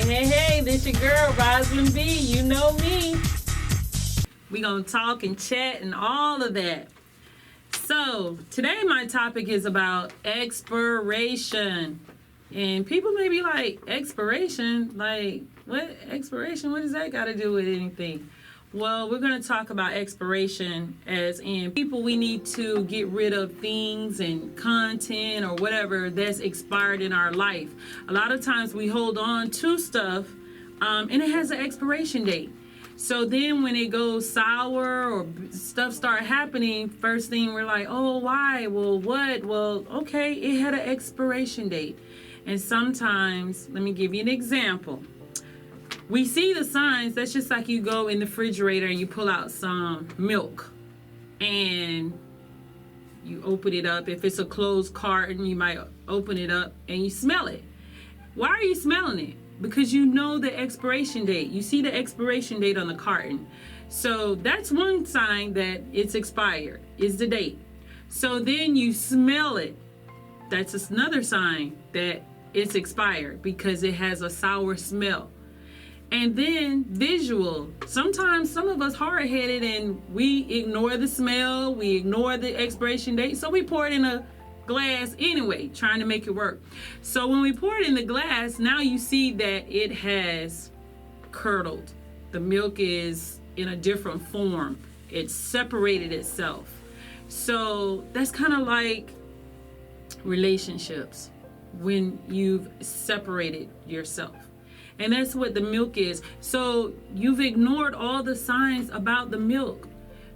Hey, this your girl, Roslyn B. You know me. We gonna talk and chat and all of that. So, today my topic is about expiration. And people may be like, expiration? Like, what? Expiration? What does that got to do with anything? Well, we're going to talk about expiration as in people we need to get rid of things and content or whatever that's expired in our life. A lot of times we hold on to stuff and it has an expiration date. So then when it goes sour or stuff start happening, first thing we're like, oh, why? Well, what? Well, okay, it had an expiration date. And sometimes, let me give you an example. We see the signs. That's just like you go in the refrigerator and you pull out some milk and you open it up. If it's a closed carton, you might open it up and you smell it. Why are you smelling it? Because you know the expiration date. You see the expiration date on the carton. So that's one sign that it's expired, is the date. So then you smell it. That's another sign that it's expired because it has a sour smell. And then visual. Sometimes some of us hard-headed and we ignore the smell, we ignore the expiration date, so we pour it in a glass anyway, trying to make it work. So when we pour it in the glass, now you see that it has curdled. The milk is in a different form. It's separated itself. So that's kind of like relationships when you've separated yourself. And that's what the milk is. So you've ignored all the signs about the milk.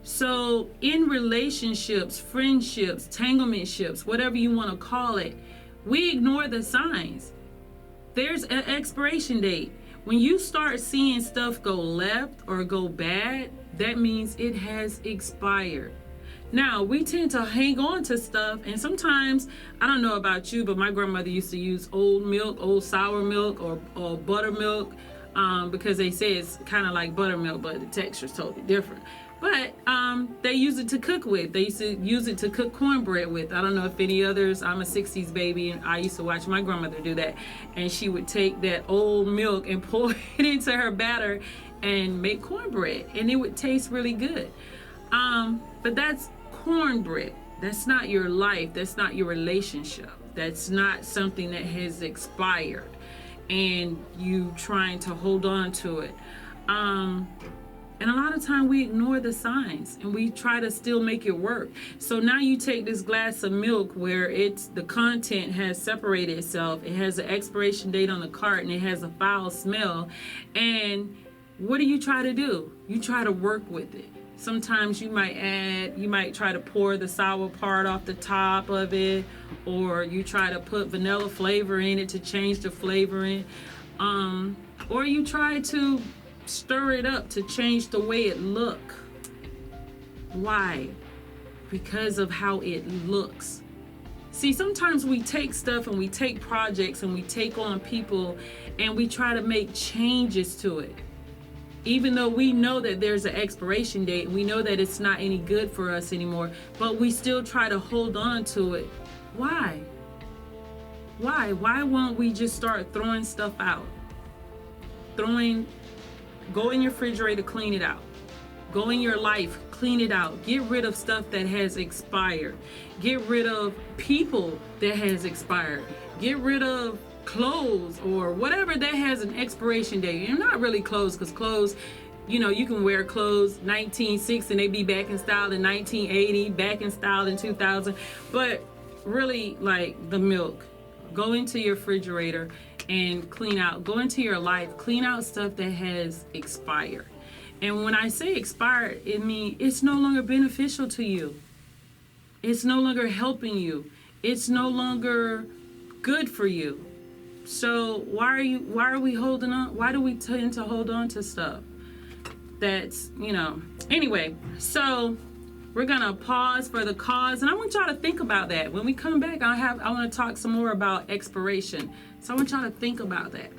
So in relationships, friendships, tanglementships, whatever you want to call it, we ignore the signs. There's an expiration date. When you start seeing stuff go left or go bad, that means it has expired. Now, we tend to hang on to stuff, and sometimes, I don't know about you, but my grandmother used to use old milk, old sour milk, or buttermilk, because they say it's kind of like buttermilk, but the texture is totally different. But they use it to cook with. They used to use it to cook cornbread with. I don't know if any others. I'm a 60s baby, and I used to watch my grandmother do that. And she would take that old milk and pour it into her batter and make cornbread, and it would taste really good. But that's cornbread. That's not your life. That's not your relationship. That's not something that has expired and you trying to hold on to it. And a lot of time we ignore the signs and we try to still make it work. So now you take this glass of milk where the content has separated itself. It has an expiration date on the carton. It has a foul smell. And what do you try to do? You try to work with it. Sometimes you might try to pour the sour part off the top of it, or you try to put vanilla flavor in it to change the flavoring, or you try to stir it up to change the way it look. Why? Because of how it looks. See, sometimes we take stuff and we take projects and we take on people and we try to make changes to it. Even though we know that there's an expiration date, we know that it's not any good for us anymore, but we still try to hold on to it. Why? Why won't we just start throwing stuff out? Go in your refrigerator, clean it out. Go in your life, clean it out. Get rid of stuff that has expired. Get rid of people that has expired. Get rid of clothes or whatever that has an expiration date. And not really clothes, because clothes, you can wear clothes 1960 and they be back in style in 1980, back in style in 2000. But really, like the milk, go into your refrigerator and clean out. Go into your life, clean out stuff that has expired. And when I say expired, it means it's no longer beneficial to you. It's no longer helping you. It's no longer good for you. So why are we holding on? Why do we tend to hold on to stuff that's, anyway, so we're going to pause for the cause. And I want y'all to think about that. When we come back, I want to talk some more about expiration. So I want y'all to think about that.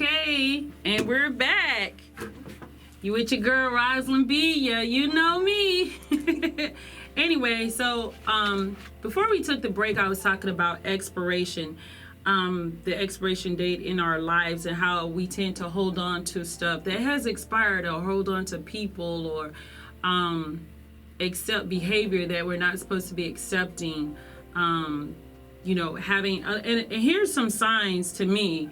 Okay, and we're back. You with your girl Roslyn B? Yeah, you know me. Anyway, so before we took the break, I was talking about expiration, the expiration date in our lives, and how we tend to hold on to stuff that has expired, or hold on to people, or accept behavior that we're not supposed to be accepting. Having and here's some signs to me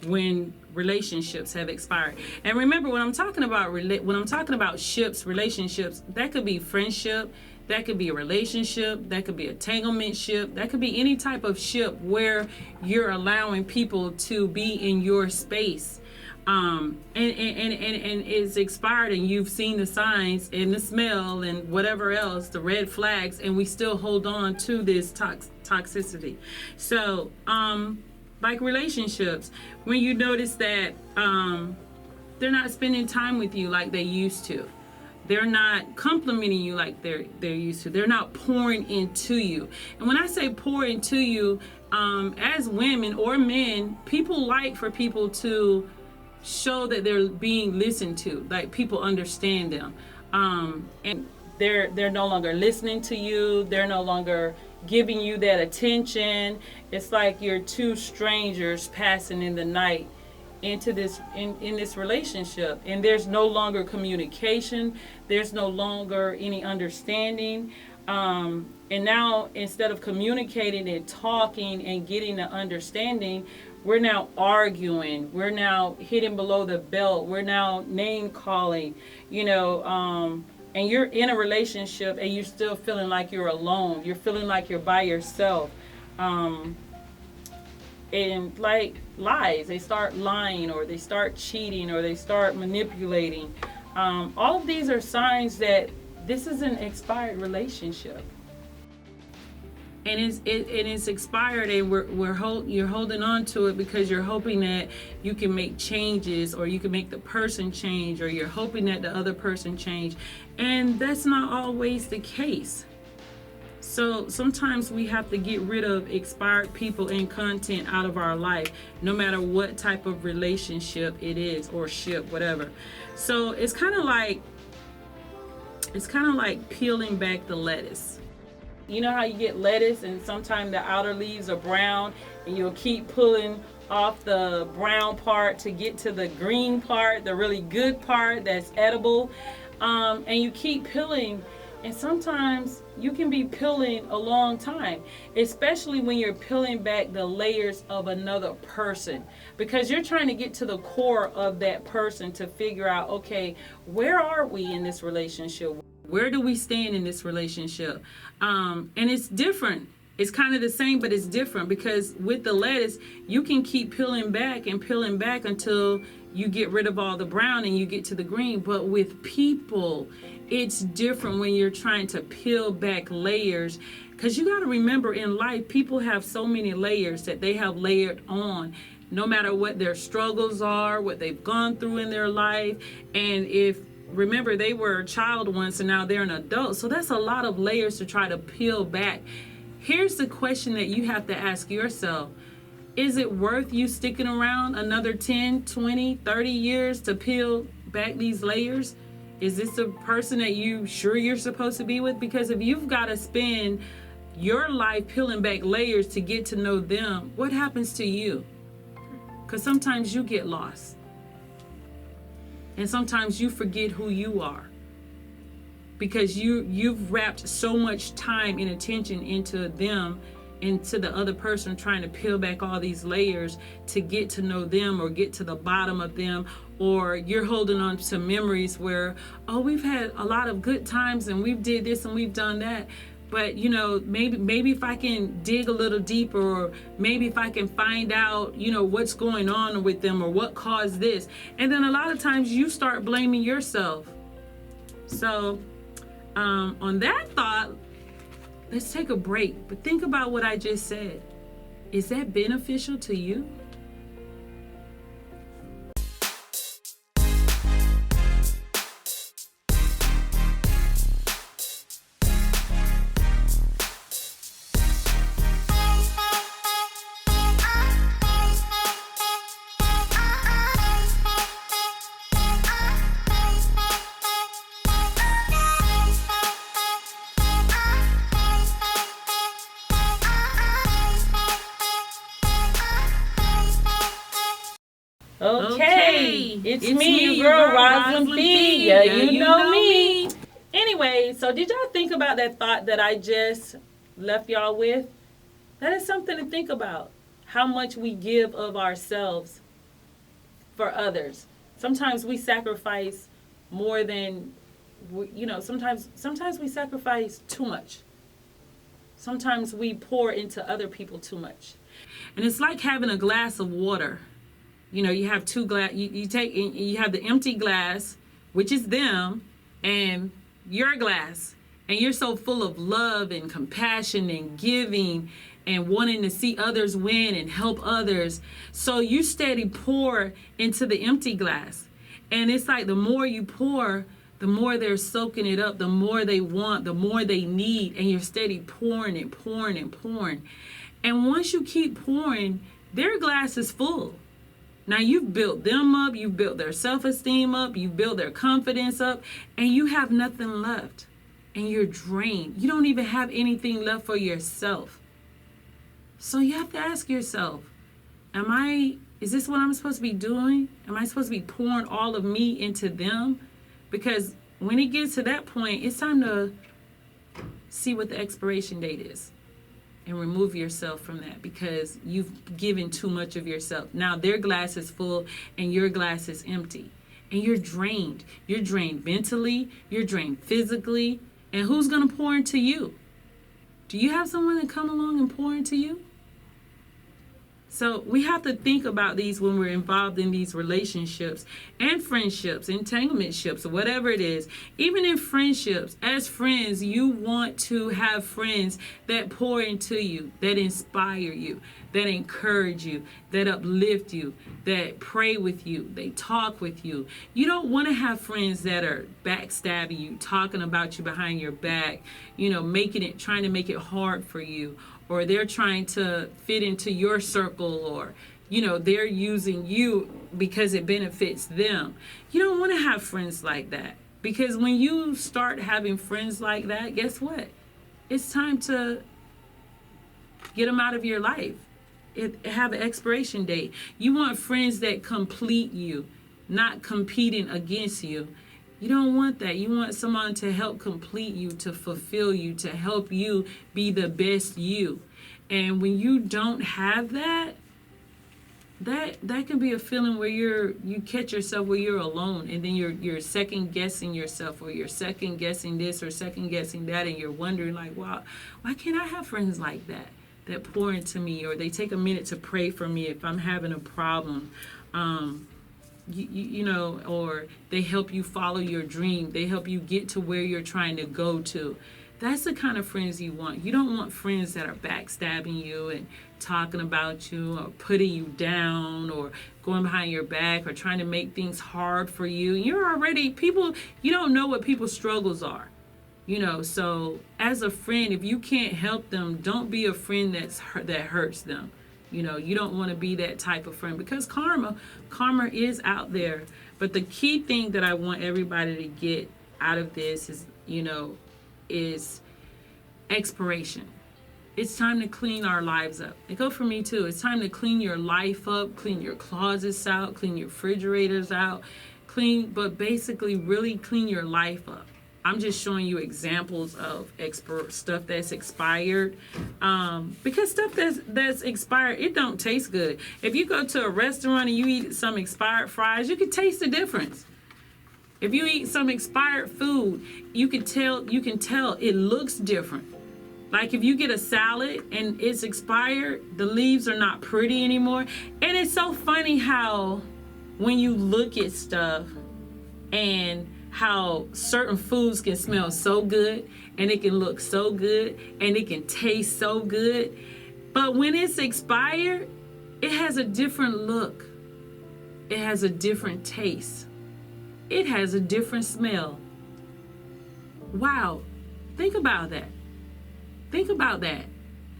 when relationships have expired. And remember, when I'm talking about relationships, that could be friendship, that could be a relationship, that could be entanglement ship, that could be any type of ship where you're allowing people to be in your space. And it's expired, and you've seen the signs and the smell and whatever else, the red flags, and we still hold on to this toxicity. So, like relationships, when you notice that they're not spending time with you like they used to, they're not complimenting you like they're used to, they're not pouring into you. And when I say pour into you, as women or men, people like for people to show that they're being listened to, like people understand them, and they're no longer listening to you, they're no longer giving you that attention. It's like you're two strangers passing in the night into this in this relationship, and there's no longer communication, there's no longer any understanding, and now instead of communicating and talking and getting the understanding, we're now arguing, we're now hitting below the belt, we're now name calling, and you're in a relationship and you're still feeling like you're alone. You're feeling like you're by yourself. And like lies, they start lying, or they start cheating, or they start manipulating. All of these are signs that this is an expired relationship. And it's expired, and you're holding on to it because you're hoping that you can make changes, or you can make the person change, or you're hoping that the other person change, and that's not always the case. So sometimes we have to get rid of expired people and content out of our life, no matter what type of relationship it is, or ship, whatever. So it's kind of like peeling back the lettuce. You know how you get lettuce and sometimes the outer leaves are brown, and you'll keep pulling off the brown part to get to the green part, the really good part that's edible, and you keep peeling, and sometimes you can be peeling a long time, especially when you're peeling back the layers of another person, because you're trying to get to the core of that person to figure out, okay, where are we in this relationship? Where do we stand in this relationship? And it's different. It's kind of the same, but it's different, because with the lettuce, you can keep peeling back until you get rid of all the brown and you get to the green. But with people, it's different when you're trying to peel back layers, because you got to remember, in life, people have so many layers that they have layered on, no matter what their struggles are, what they've gone through in their life. And remember, they were a child once and now they're an adult. So that's a lot of layers to try to peel back. Here's the question that you have to ask yourself. Is it worth you sticking around another 10, 20, 30 years to peel back these layers? Is this the person that you're supposed to be with? Because if you've got to spend your life peeling back layers to get to know them, what happens to you? Because sometimes you get lost. And sometimes you forget who you are, because you've wrapped so much time and attention into them, into the other person, trying to peel back all these layers to get to know them or get to the bottom of them. Or you're holding on to memories where, oh, we've had a lot of good times and we've did this and we've done that. But maybe if I can dig a little deeper, or maybe if I can find out, what's going on with them, or what caused this. And then a lot of times you start blaming yourself. So on that thought, let's take a break. But think about what I just said. Is that beneficial to you? Hey, it's me, your girl, Roslyn B. Yeah, you know me. Anyway, so did y'all think about that thought that I just left y'all with? That is something to think about. How much we give of ourselves for others. Sometimes we sacrifice more than, sometimes we sacrifice too much. Sometimes we pour into other people too much. And it's like having a glass of water. You have two glass. You have the empty glass, which is them, and your glass. And you're so full of love and compassion and giving and wanting to see others win and help others. So you steady pour into the empty glass. And it's like the more you pour, the more they're soaking it up, the more they want, the more they need. And you're steady pouring and pouring and pouring. And once you keep pouring, their glass is full. Now you've built them up, you've built their self-esteem up, you've built their confidence up, and you have nothing left. And you're drained. You don't even have anything left for yourself. So you have to ask yourself, is this what I'm supposed to be doing? Am I supposed to be pouring all of me into them? Because when it gets to that point, it's time to see what the expiration date is and remove yourself from that, because you've given too much of yourself. Now their glass is full and your glass is empty. And you're drained. You're drained mentally. You're drained physically. And who's going to pour into you? Do you have someone that come along and pour into you? So we have to think about these when we're involved in these relationships and friendships, entanglementships, or whatever it is. Even in friendships, as friends, you want to have friends that pour into you, that inspire you, that encourage you, that uplift you, that pray with you, they talk with you. You don't want to have friends that are backstabbing you, talking about you behind your back, trying to make it hard for you, or they're trying to fit into your circle, or, they're using you because it benefits them. You don't want to have friends like that, because when you start having friends like that, guess what? It's time to get them out of your life. Have an expiration date. You want friends that complete you, not competing against you. You don't want that. You want someone to help complete you, to fulfill you, to help you be the best you. And when you don't have that can be a feeling where you catch yourself where you're alone, and then you're second guessing yourself, or you're second guessing this or second guessing that, and you're wondering like, wow, why can't I have friends like that pour into me, or they take a minute to pray for me if I'm having a problem. Or they help you follow your dream. They help you get to where you're trying to go to. That's the kind of friends you want. You don't want friends that are backstabbing you and talking about you, or putting you down, or going behind your back, or trying to make things hard for you. You don't know what people's struggles are. So as a friend, if you can't help them, don't be a friend that hurts them. You don't want to be that type of friend, because karma is out there. But the key thing that I want everybody to get out of this is expiration. It's time to clean our lives up. It goes for me too. It's time to clean your life up, clean your closets out, clean your refrigerators out, but basically really clean your life up. I'm just showing you examples of stuff that's expired, because stuff that's expired, it don't taste good. If you go to a restaurant and you eat some expired fries, you can taste the difference. If you eat some expired food, you can tell it looks different. Like if you get a salad and it's expired, the leaves are not pretty anymore. And it's so funny how when you look at stuff and how certain foods can smell so good, and it can look so good, and it can taste so good, but when it's expired, it has a different look. It has a different taste. It has a different smell. Wow. Think about that. Think about that.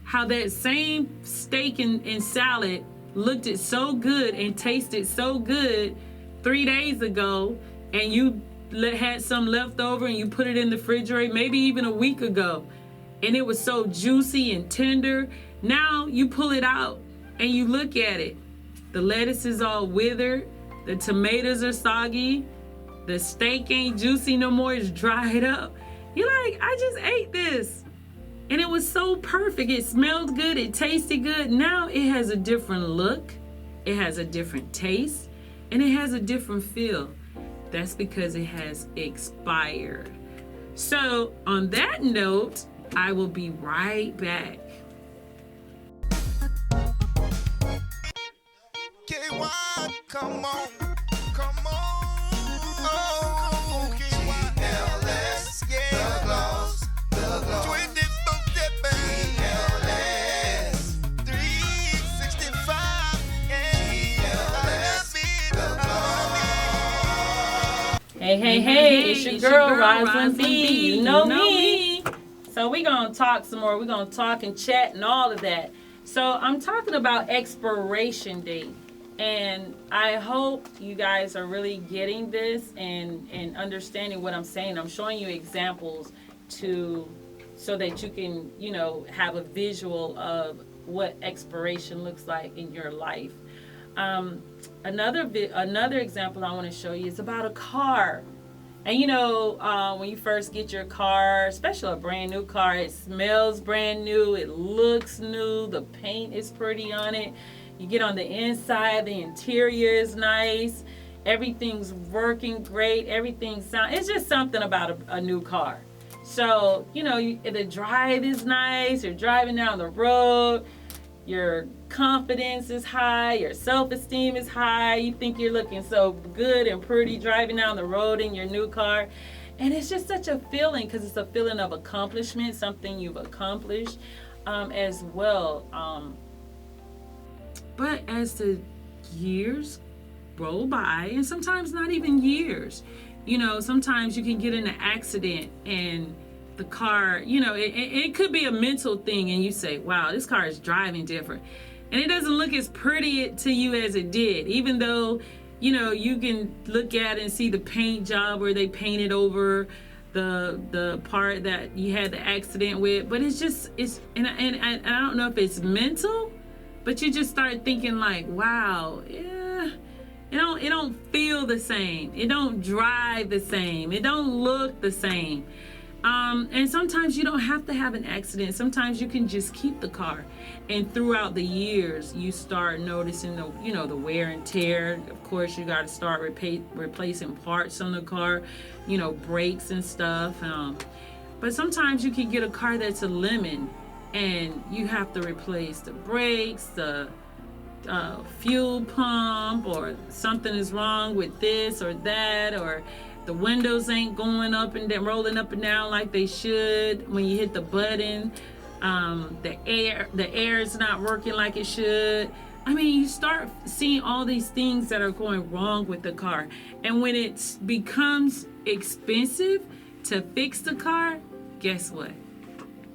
How that same steak and salad looked it so good and tasted so good 3 days ago, and you had some left over and you put it in the refrigerator maybe even a week ago, and it was so juicy and tender. Now you pull it out and you look at it. The lettuce is all withered. the tomatoes are soggy, the steak ain't juicy no more, it's dried up. You're like, I just ate this. And it was so perfect. It smelled good, it tasted good. Now it has a different look, it has a different taste, and it has a different feel. That's because it has expired. So on that note, I will be right back. Come on, come on. Oh, GLS, yeah. The gloss, the gloss. 24/7. GLS, 365. GLS, the gloss. Hey, it's your girl, Roslyn B. You know me. So we're going to talk some more. We're going to talk and chat and all of that. So I'm talking about expiration date. And I hope you guys are really getting this and understanding what I'm saying. I'm showing you examples so that you can, have a visual of what expiration looks like in your life. Another example I want to show you is about a car. And when you first get your car, especially a brand new car, it smells brand new, it looks new, the paint is pretty on it. You get on the inside, the interior is nice, everything's working great, it's just something about a new car. So, the drive is nice, you're driving down the road, your confidence is high, your self-esteem is high, you think you're looking so good and pretty driving down the road in your new car. And it's just such a feeling, because it's a feeling of accomplishment, something you've accomplished as well. But as the years roll by, and sometimes not even years, sometimes you can get in an accident and the car, it could be a mental thing, and you say, wow, this car is driving different. And it doesn't look as pretty to you as it did, even though, you can look at it and see the paint job where they painted over the part that you had the accident with. But it's and I don't know if it's mental, but you just start thinking like, wow, yeah, it don't feel the same. It don't drive the same. It don't look the same. And sometimes you don't have to have an accident. Sometimes you can just keep the car. And throughout the years, you start noticing the wear and tear. Of course, you got to start replacing parts on the car, brakes and stuff. But sometimes you can get a car that's a lemon, and you have to replace the brakes, the fuel pump, or something is wrong with this or that, or the windows ain't going up and then rolling up and down like they should when you hit the button. The air is not working like it should. I mean, you start seeing all these things that are going wrong with the car. And when it becomes expensive to fix the car, guess what?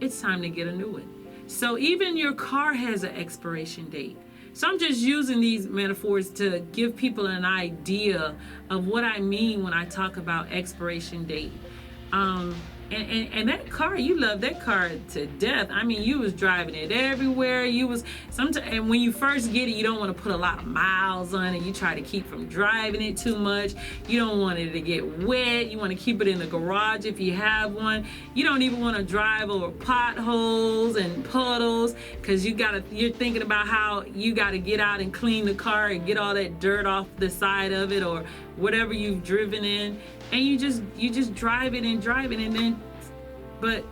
It's time to get a new one. So even your car has an expiration date. So I'm just using these metaphors to give people an idea of what I mean when I talk about expiration date. And that car, you love that car to death. I mean, you was driving it everywhere. And when you first get it, you don't want to put a lot of miles on it. You try to keep from driving it too much. You don't want it to get wet. You want to keep it in the garage if you have one. You don't even want to drive over potholes and puddles, because you're thinking about how you got to get out and clean the car and get all that dirt off the side of it or whatever you've driven in. And you just drive it, and then, but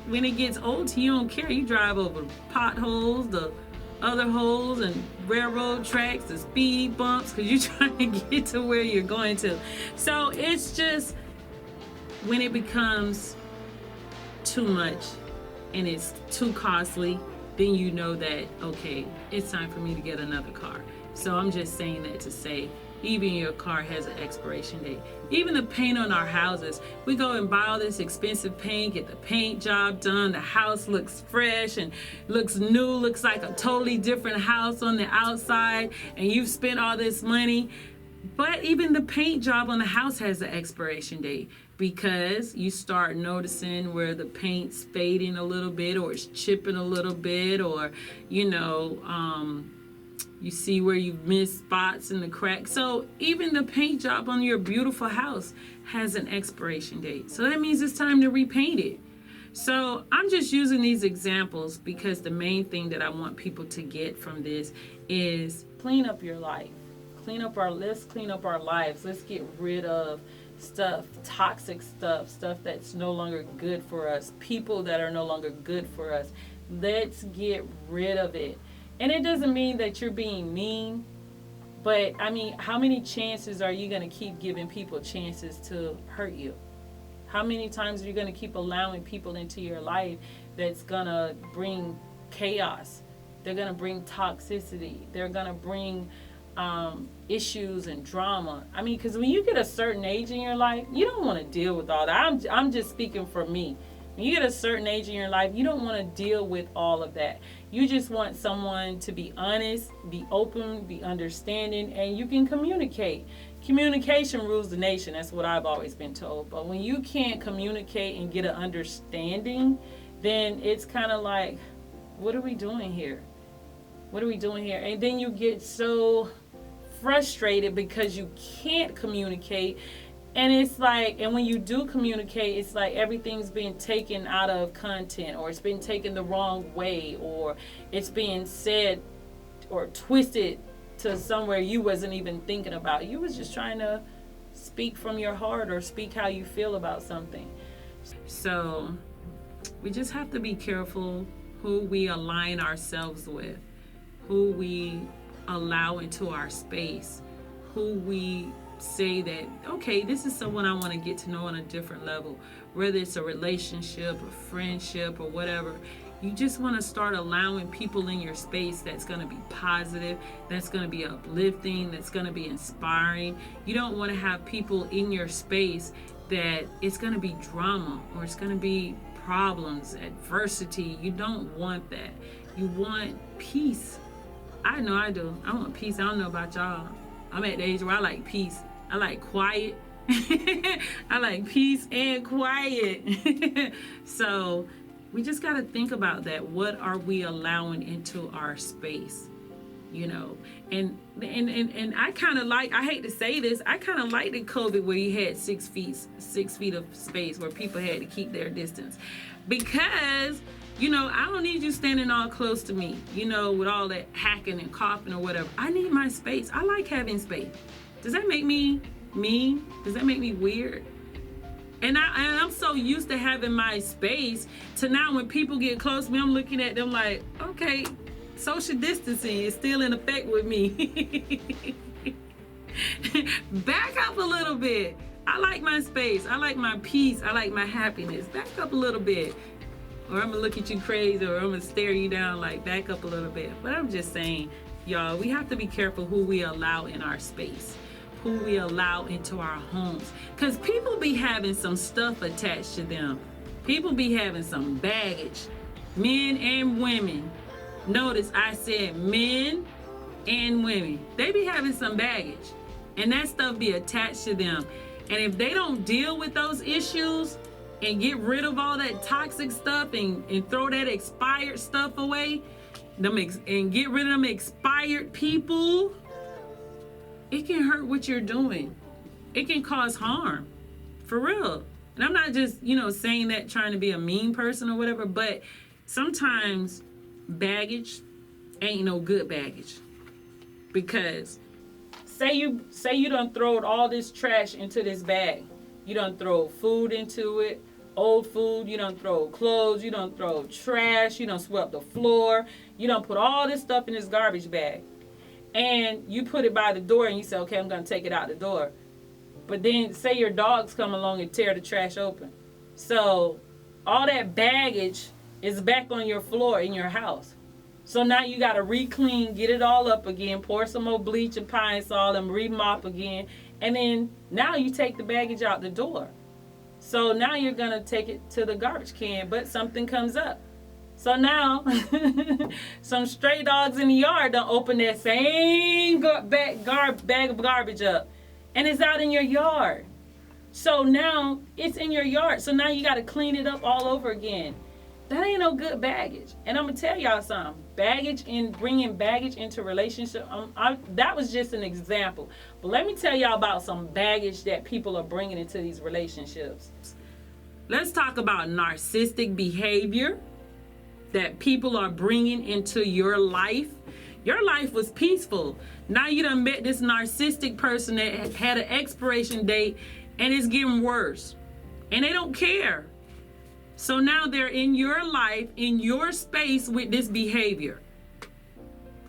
when it gets old to you, don't care. You drive over potholes, the other holes, and railroad tracks, the speed bumps, because you're trying to get to where you're going to. So it's just, when it becomes too much and it's too costly, then you know that, okay, it's time for me to get another car. So I'm just saying that to say, even your car has an expiration date. Even the paint on our houses, we go and buy all this expensive paint, get the paint job done, the house looks fresh and looks new, looks like a totally different house on the outside, and you've spent all this money. But even the paint job on the house has an expiration date, because you start noticing where the paint's fading a little bit, or it's chipping a little bit, or You see where you've missed spots in the cracks. So even the paint job on your beautiful house has an expiration date. So that means it's time to repaint it. So I'm just using these examples because the main thing that I want people to get from this is clean up your life. Let's clean up our lives. Let's get rid of stuff, toxic stuff that's no longer good for us, people that are no longer good for us. Let's get rid of it. And it doesn't mean that you're being mean, but I mean, how many chances are you going to keep giving people chances to hurt you? How many times are you going to keep allowing people into your life that's going to bring chaos? They're going to bring toxicity. They're going to bring issues and drama. I mean, because when you get a certain age in your life, you don't want to deal with all that. I'm just speaking for me. When you get a certain age in your life, you don't want to deal with all of that. You just want someone to be honest, be open, be understanding, and you can communicate. Communication rules the nation. That's what I've always been told. But when you can't communicate and get an understanding, then it's kind of like, what are we doing here? What are we doing here? And then you get so frustrated because you can't communicate. And it's like, and when you do communicate, it's like everything's being taken out of content, or it's been taken the wrong way, or it's being said or twisted to somewhere you wasn't even thinking about. You was just trying to speak from your heart or speak how you feel about something. So we just have to be careful who we align ourselves with, who we allow into our space, who we say that, okay, this is someone I want to get to know on a different level, whether it's a relationship, a friendship, or whatever. You just want to start allowing people in your space that's going to be positive, that's going to be uplifting, that's going to be inspiring. You don't want to have people in your space that it's going to be drama, or it's going to be problems, adversity. You don't want that. You want peace. I know I do. I want peace. I don't know about y'all. I'm at the age where I like peace. I like quiet. I like peace and quiet. So we just got to think about that. What are we allowing into our space? You know, and I kind of like, I hate to say this, I kind of like the COVID where you had 6 feet of space where people had to keep their distance, because, you know, I don't need you standing all close to me, you know, with all that hacking and coughing or whatever. I need my space. I like having space. Does that make me mean? Does that make me weird? And I'm so used to having my space to now when people get close to me, I'm looking at them like, okay, social distancing is still in effect with me. Back up a little bit. I like my space. I like my peace. I like my happiness. Back up a little bit. Or I'm gonna look at you crazy, or I'm gonna stare you down, like, back up a little bit. But I'm just saying, y'all, we have to be careful who we allow in our space, who we allow into our homes. Because people be having some stuff attached to them. People be having some baggage, men and women. Notice I said men and women. They be having some baggage, and that stuff be attached to them. And if they don't deal with those issues and get rid of all that toxic stuff and throw that expired stuff away, and get rid of them expired people, it can hurt what you're doing. It can cause harm, for real. And I'm not just, you know, saying that trying to be a mean person or whatever, but sometimes baggage ain't no good baggage. Because say you done throwed all this trash into this bag. You done throw food into it, old food, you done throw clothes, you done throw trash, you done swept the floor, you done put all this stuff in this garbage bag. And you put it by the door and you say, okay, I'm gonna take it out the door. But then say your dogs come along and tear the trash open. So all that baggage is back on your floor in your house. So now you gotta re-clean, get it all up again, pour some more bleach and pine sol and re-mop again. And then now you take the baggage out the door. So now you're gonna take it to the garbage can, but something comes up. So now some stray dogs in the yard don't open that same bag of garbage up, and it's out in your yard. So now it's in your yard. So now you got to clean it up all over again. That ain't no good baggage. And I'm gonna tell y'all something. Bringing baggage into relationship. That was just an example. But let me tell y'all about some baggage that people are bringing into these relationships. Let's talk about narcissistic behavior that people are bringing into your life. Your life was peaceful. Now you done met this narcissistic person that had an expiration date, and it's getting worse. And they don't care. So now they're in your life, in your space with this behavior.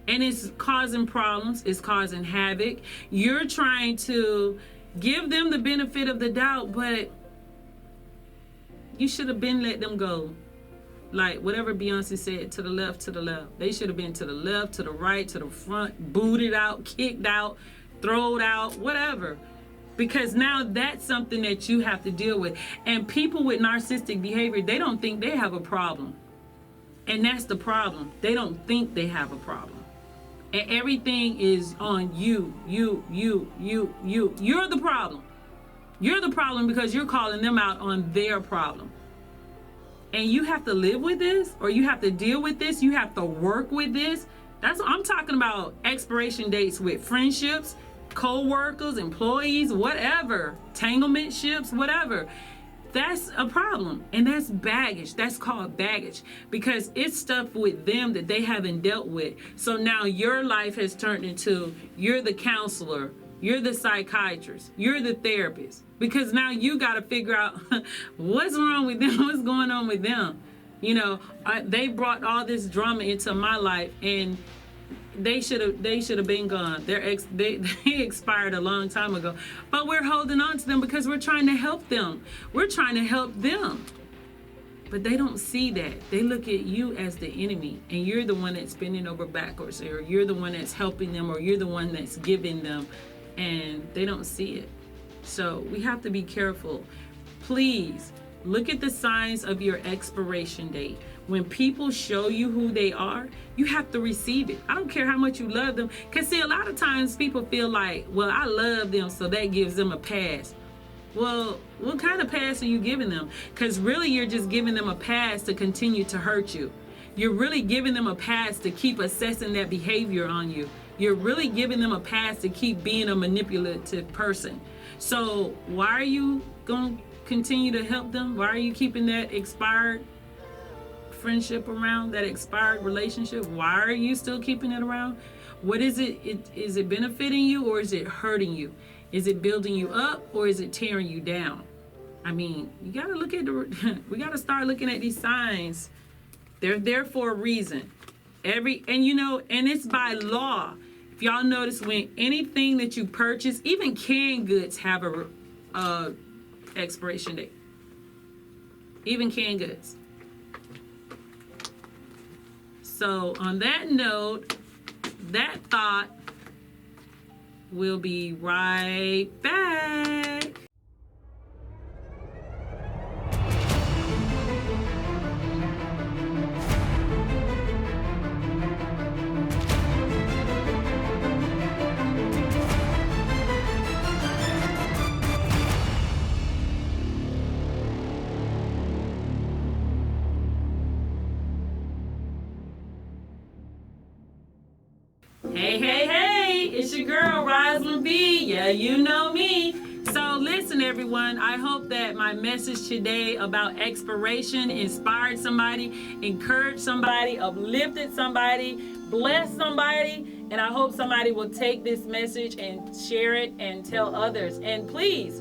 And it's causing problems. It's causing havoc. You're trying to give them the benefit of the doubt, but you should have been let them go. Like whatever Beyonce said, to the left, to the left. They should have been to the left, to the right, to the front, booted out, kicked out, thrown out, whatever. Because now that's something that you have to deal with. And people with narcissistic behavior, they don't think they have a problem. And that's the problem. They don't think they have a problem. And everything is on you. You're the problem. You're the problem because you're calling them out on their problem. And you have to live with this, or you have to deal with this. You have to work with this. That's what I'm talking about. Expiration dates with friendships, co-workers, employees, whatever, entanglement ships, whatever. That's a problem, and that's baggage. That's called baggage because it's stuff with them that they haven't dealt with. So now your life has turned into you're the counselor, you're the psychiatrist, you're the therapist, because now you got to figure out what's wrong with them, what's going on with them. You know, they brought all this drama into my life, and they should have been gone. They expired a long time ago. But we're holding on to them because we're trying to help them. We're trying to help them. But they don't see that. They look at you as the enemy, and you're the one that's bending over backwards, or you're the one that's helping them, or you're the one that's giving them, and they don't see it. So we have to be careful. Please look at the signs of your expiration date. When people show you who they are, you have to receive it. I don't care how much you love them. Because see, a lot of times people feel like, well, I love them, so that gives them a pass. Well, what kind of pass are you giving them? Because really, you're just giving them a pass to continue to hurt you. You're really giving them a pass to keep assessing that behavior on you. You're really giving them a pass to keep being a manipulative person. So why are you going to continue to help them? Why are you keeping that expired friendship around, that expired relationship? Why are you still keeping it around? What is it? Is it benefiting you, or is it hurting you? Is it building you up, or is it tearing you down? I mean, you got to look at we got to start looking at these signs. They're there for a reason. And it's by law. If y'all notice, when anything that you purchase, even canned goods have a expiration date. Even canned goods. So on that note, that thought, we'll be right back. Hey, it's your girl, Roslyn B. Yeah, you know me. So listen, everyone, I hope that my message today about expiration inspired somebody, encouraged somebody, uplifted somebody, blessed somebody, and I hope somebody will take this message and share it and tell others. And please,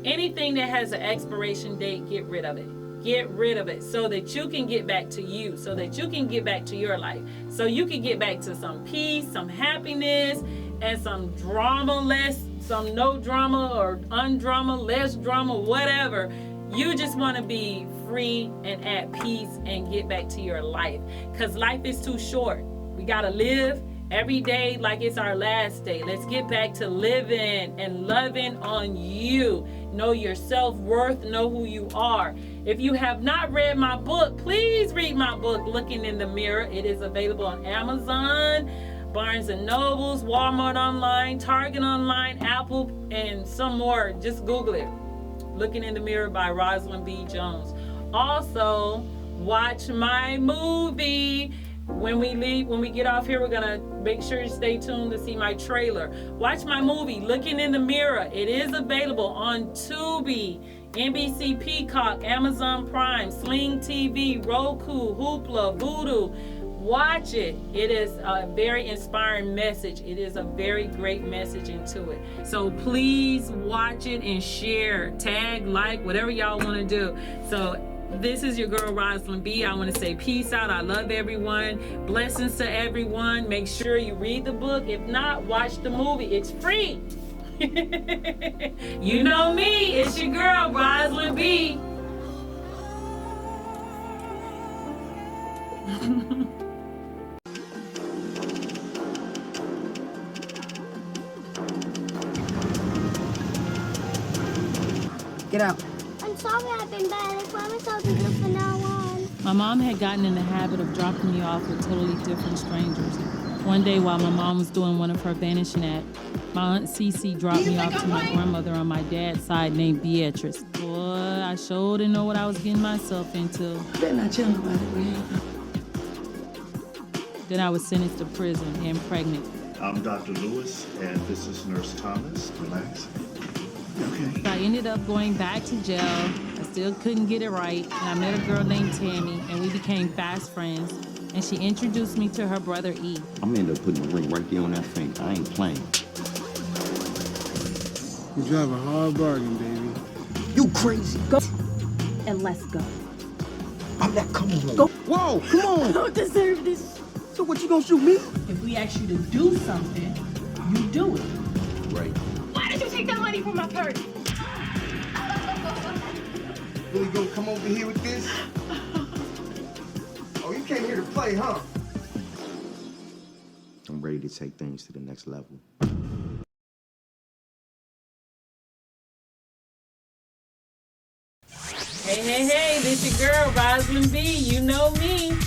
anything that has an expiration date, get rid of it. Get rid of it so that you can get back to you, so that you can get back to your life, so you can get back to some peace, some happiness, and some drama less, some no drama or undrama, less drama, whatever. You just want to be free and at peace and get back to your life, because life is too short. We got to live every day like it's our last day. Let's get back to living and loving on you. Know your self-worth, know who you are. If you have not read my book, please read my book, Looking in the Mirror. It is available on Amazon, Barnes & Nobles, Walmart online, Target online, Apple, and some more. Just Google it. Looking in the Mirror by Roslyn B. Jones. Also, watch my movie. When we get off here, we're gonna make sure you stay tuned to see my trailer. Watch my movie, Looking in the Mirror. It is available on Tubi, NBC Peacock, Amazon Prime, Sling TV, Roku, Hoopla, Vudu. Watch it. It is a very inspiring message. It is a very great message into it. So please watch it and share, tag, like, whatever y'all want to do. So this is your girl Roslyn B. I want to say peace out. I love everyone. Blessings to everyone. Make sure you read the book. If not, watch the movie. It's free. You know me. It's your girl Roslyn B. Get out. I'm sorry I've been bad. I promise I'll be good from now on. My mom had gotten in the habit of dropping me off with totally different strangers. One day while my mom was doing one of her vanishing acts, my Aunt Cece dropped me off to my grandmother on my dad's side named Beatrice. Boy, I sure didn't know what I was getting myself into. Better not tell nobody what happened. Then I was sentenced to prison and pregnant. I'm Dr. Lewis, and this is Nurse Thomas. Relax. Okay. So I ended up going back to jail. I still couldn't get it right. And I met a girl named Tammy, and we became fast friends. And she introduced me to her brother E. I'm gonna end up putting the ring right there on that finger. I ain't playing. You drive a hard bargain, baby. You crazy. Go. And let's go. I'm not coming home. Go. Whoa, come on. I don't deserve this. So what, you gonna shoot me? If we ask you to do something, you do it. Right. Why did you take that money from my purse? Really gonna come over here with this? Oh, you came here to play, huh? I'm ready to take things to the next level. Hey, this your girl, Roslyn B. You know me.